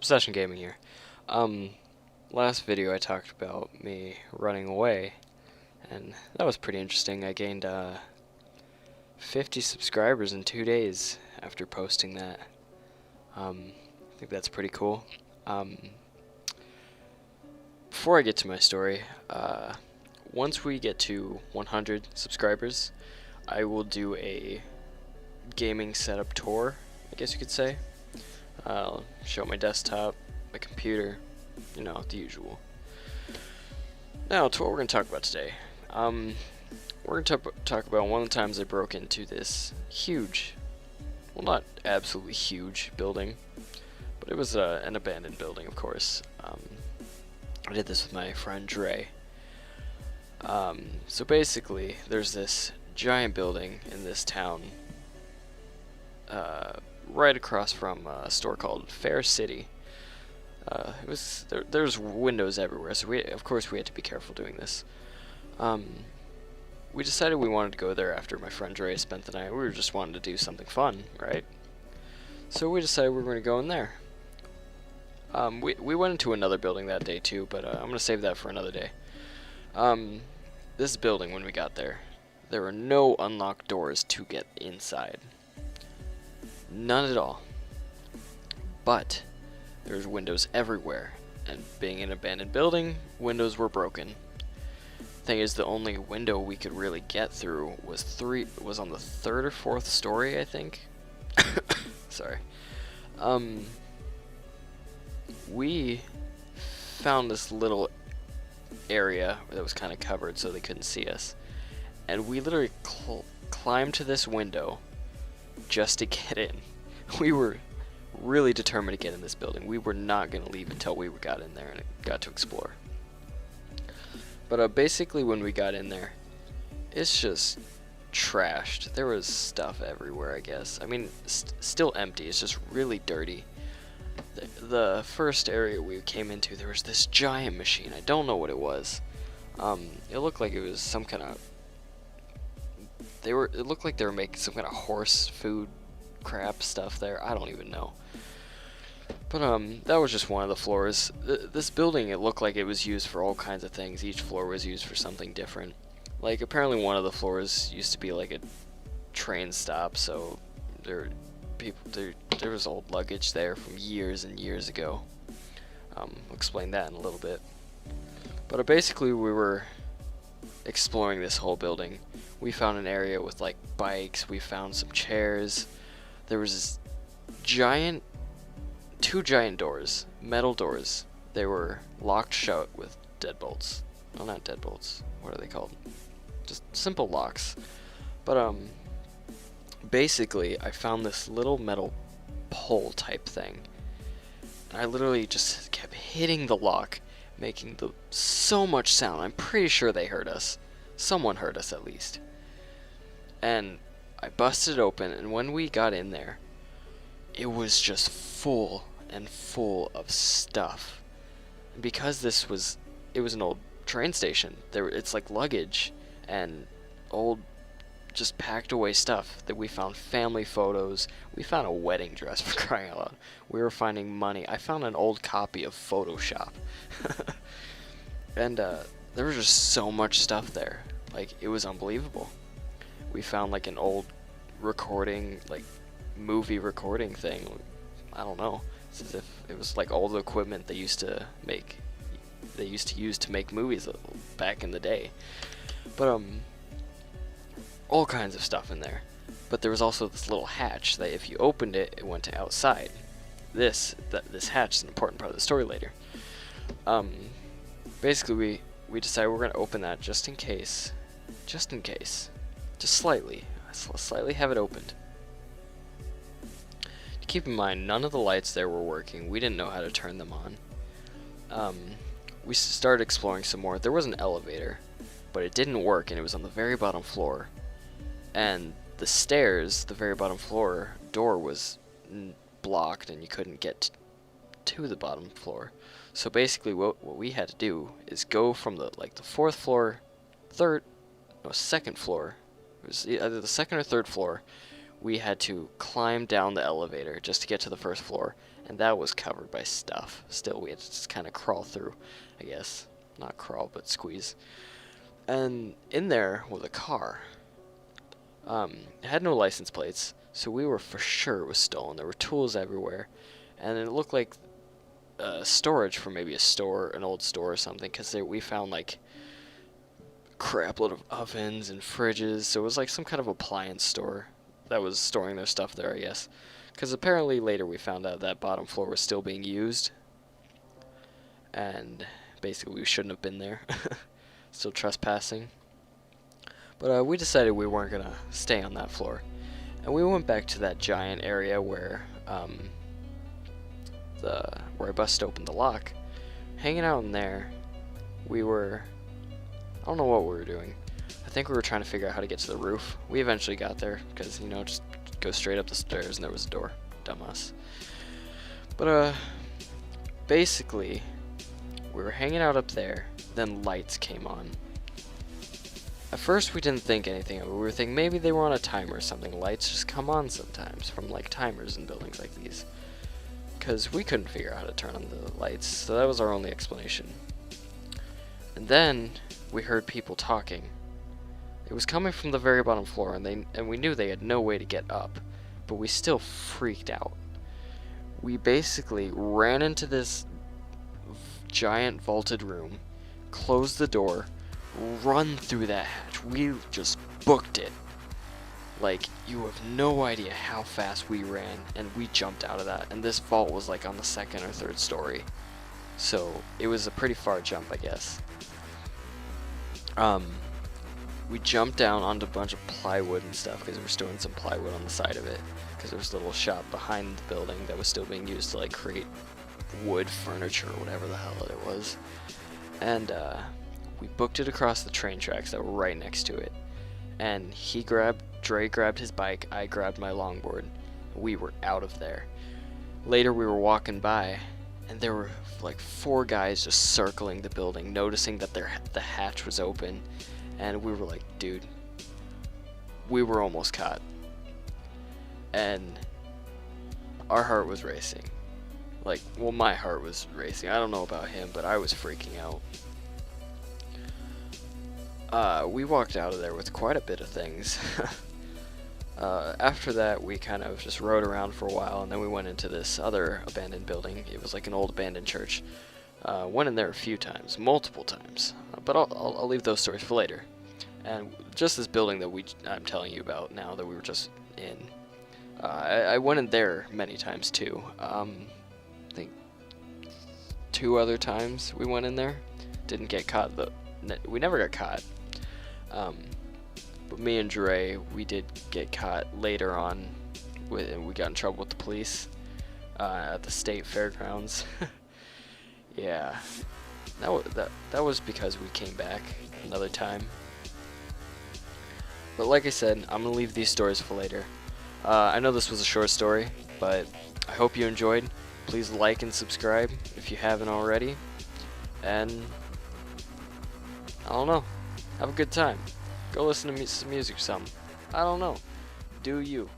Possession Gaming here. Last video I talked about me running away, and that was pretty interesting. I gained 50 subscribers in 2 days after posting that. I think that's pretty cool. Before I get to my story, once we get to 100 subscribers, I will do a gaming setup tour, I guess you could say. I'll show my desktop, my computer, you know, the usual. Now, to what we're going to talk about today. We're going to talk about one of the times I broke into this huge, well, not absolutely huge building, but it was an abandoned building, of course. I did this with my friend Dre. So basically, there's this giant building in this town, right across from a store called Fair City. There's windows everywhere, so of course we had to be careful doing this. We decided we wanted to go there after my friend Dre spent the night. We were just wanting to do something fun, right? So we decided we were going to go in there. We went into another building that day too, but I'm going to save that for another day. This building, when we got there were no unlocked doors to get inside. None at all. But there's windows everywhere, and being an abandoned building, windows were broken. Thing is, the only window we could really get through was on the third or fourth story, I think. Sorry. We found this little area that was kind of covered so they couldn't see us, and we literally climbed to this window just to get in. We were really determined to get in this building. We were not going to leave until we got in there and got to explore. But basically when we got in there, it's just trashed. There was stuff everywhere, I guess. I mean, still empty. It's just really dirty. The first area we came into, there was this giant machine. I don't know what it was. It looked like it was some kind of... It looked like they were making some kind of horse food crap stuff there. I don't even know. But that was just one of the floors. This building, it looked like it was used for all kinds of things. Each floor was used for something different. Like, apparently one of the floors used to be like a train stop, so there was old luggage there from years and years ago. I'll explain that in a little bit. But basically we were exploring this whole building. We found an area with like bikes, we found some chairs. There was this two giant doors, metal doors. They were locked shut with deadbolts. Well, not deadbolts. What are they called? Just simple locks. But basically I found this little metal pole type thing. I literally just kept hitting the lock, making so much sound. I'm pretty sure they heard us. Someone heard us at least. And I busted it open, and when we got in there, it was just full and full of stuff. And because it was an old train station, it's like luggage and old, just packed away stuff that we found. Family photos. We found a wedding dress, for crying out loud. We were finding money. I found an old copy of Photoshop. And there was just so much stuff there. Like, it was unbelievable. We found like an old recording, like movie recording thing. I don't know. It's as if it was like all the equipment they used to use to make movies back in the day. But all kinds of stuff in there. But there was also this little hatch that if you opened it, it went to outside. This hatch is an important part of the story later. Basically we decided we're going to open that just in case. Just slightly have it opened. Keep in mind, none of the lights there were working. We didn't know how to turn them on. We started exploring some more. There was an elevator, but it didn't work, and it was on the very bottom floor. And the stairs, the very bottom floor door was blocked, and you couldn't get to the bottom floor. So basically what we had to do is go from the fourth floor, second floor. It was either the second or third floor. We had to climb down the elevator just to get to the first floor, and that was covered by stuff. Still, we had to just kind of crawl through, I guess. Not crawl, but squeeze. And in there was a car. It had no license plates, so we were for sure it was stolen. There were tools everywhere, and it looked like storage for maybe a store, an old store or something, because we found like crap load of ovens and fridges, so it was like some kind of appliance store that was storing their stuff there, I guess. Because apparently later we found out that bottom floor was still being used, and basically we shouldn't have been there. Still trespassing. But we decided we weren't gonna stay on that floor, and we went back to that giant area where where I busted open the lock. Hanging out in there, we were, I don't know what we were doing. I think we were trying to figure out how to get to the roof. We eventually got there because, you know, just go straight up the stairs and there was a door. Dumb us. But basically we were hanging out up there, then lights came on. At first we didn't think anything of it. We were thinking maybe they were on a timer or something. Lights just come on sometimes from like timers in buildings like these. Because we couldn't figure out how to turn on the lights, so that was our only explanation. And then we heard people talking. It was coming from the very bottom floor, and we knew they had no way to get up, but we still freaked out. We basically ran into this giant vaulted room, closed the door, run through that hatch. We just booked it. Like, you have no idea how fast we ran, and we jumped out of that. And this vault was like on the second or third story, so it was a pretty far jump, I guess. We jumped down onto a bunch of plywood and stuff because we were storing some plywood on the side of it, because there was a little shop behind the building that was still being used to like create wood furniture or whatever the hell it was. And we booked it across the train tracks that were right next to it. And Dre grabbed his bike, I grabbed my longboard. We were out of there. Later we were walking by, and there were like 4 guys just circling the building, noticing that the hatch was open, and we were like, dude, we were almost caught. And our heart was racing. Like, well, my heart was racing. I don't know about him, but I was freaking out. We walked out of there with quite a bit of things. After that, we kind of just rode around for a while, and then we went into this other abandoned building. It was like an old abandoned church. Went in there a few times, multiple times, but I'll leave those stories for later. And just this building that I'm telling you about now that we were just in, I went in there many times too. I think 2 other times we went in there. Didn't get caught though. We never got caught. But me and Dre, we did get caught later on, and we got in trouble with the police at the state fairgrounds. Yeah, that was because we came back another time. But like I said, I'm gonna leave these stories for later. I know this was a short story, but I hope you enjoyed. Please like and subscribe if you haven't already. And I don't know, have a good time. Go listen to some music or something. I don't know. Do you.